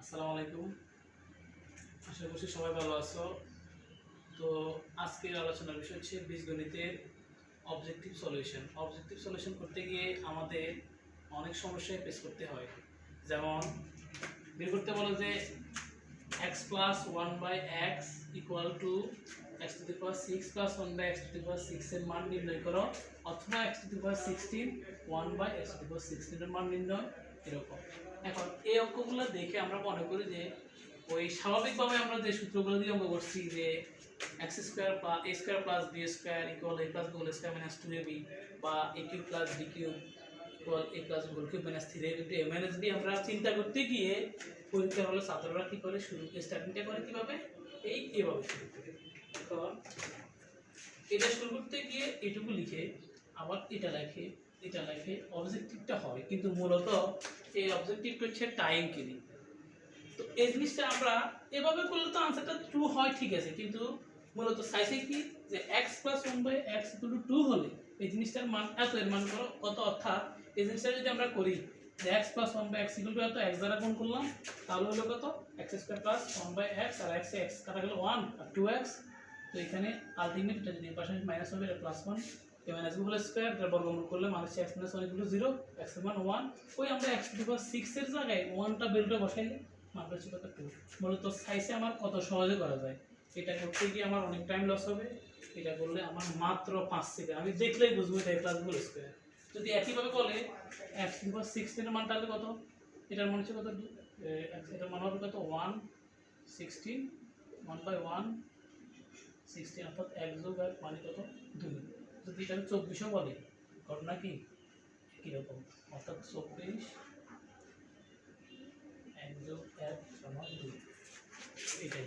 আসসালামু আলাইকুম। আশা করছি সবাই ভালো আছো। তো আজকের আলোচনার বিষয় হচ্ছে বীজগণিতের অবজেক্টিভ সলিউশন। অবজেক্টিভ সলিউশন করতে গিয়ে আমাদের অনেক সমস্যায় ফেস করতে হয়। যেমন বের করতে বলো যে x plus 1/x equal to x to the power 6 plus 1/x to the power 6 এর মান নির্ণয় করো, অথবা x to the power 16 1/x to the power 16 এর মান নির্ণয়, এরকম। এখন এই অঙ্কগুলো দেখে আমরা মনে করি যে ওই স্বাভাবিকভাবে আমরা যে সূত্রগুলো দিয়ে অঙ্ক করছি যে x square plus a square plus b square equal a plus b whole square minus 2ab, বা a cube plus b cube equal a plus b whole cube minus 3ab into a minus b আমরা চিন্তা করতে গিয়ে পরীক্ষা হলো ছাত্ররা কী করে শুরু স্টার্টিংটা করে কীভাবে এইভাবে শুরু করে। তো এটা শুরু করতে গিয়ে এটুকু লিখে আবার এটা লেখে অবজেক্টিভটা হয়, কিন্তু মূলত এই অবজেক্টিভটা হচ্ছে টাইম কিনি। তো এই জিনিসটা আমরা এভাবে করলে তো আনসারটা ট্রু হয়, ঠিক আছে, কিন্তু মূলত চাইছে কি যে x plus 1/x equal two 2 হলে এই জিনিসটার মান এত, এর মান করো কত, অর্থাৎ এই জিনিসটা যদি আমরা করি যে x plus 1/x equal two এত, x দ্বারা গুণ করলাম তাহলে হলো কত x স্কয়ার প্লাস 1/x, আর x কাটা গেল 1 আর 2x। তো এখানে আলটিমেট এটা যদি পাশে মাইনাস হবে এটা প্লাস 1, এ মাইনাস বি হোল স্কয়ার এর বর্গমূল করলে মানে x - 1 ইকুয়াল টু 0, x এর মান 1। ওই আমরা x টু দি পাওয়ার 6 এর জায়গায় 1টা বেলটা বসাইলে মানটা হচ্ছে কত 2। মূলত সাইজে আমার কত সহজে করা যায়। এটা করতে গিয়ে আমার অনেক টাইম লস হবে, এটা করলে আমার মাত্র 5 সেকেন্ড, আমি দেখলেই বুঝবো এটা প্লাস বি হোল স্কয়ার। যদি একইভাবে বলে x টু দি পাওয়ার 16 এর মান তাহলে কত, এটার মান হচ্ছে কত, এটার মান হবে কত 116, 1/1 16, অর্থাৎ 1 যোগ 1 মানে কত 2। যদি এটা 24ও বলে ঘটনা কি একই রকম, অর্থাৎ 24 1 যোগ 1 সমান 2, এটাই।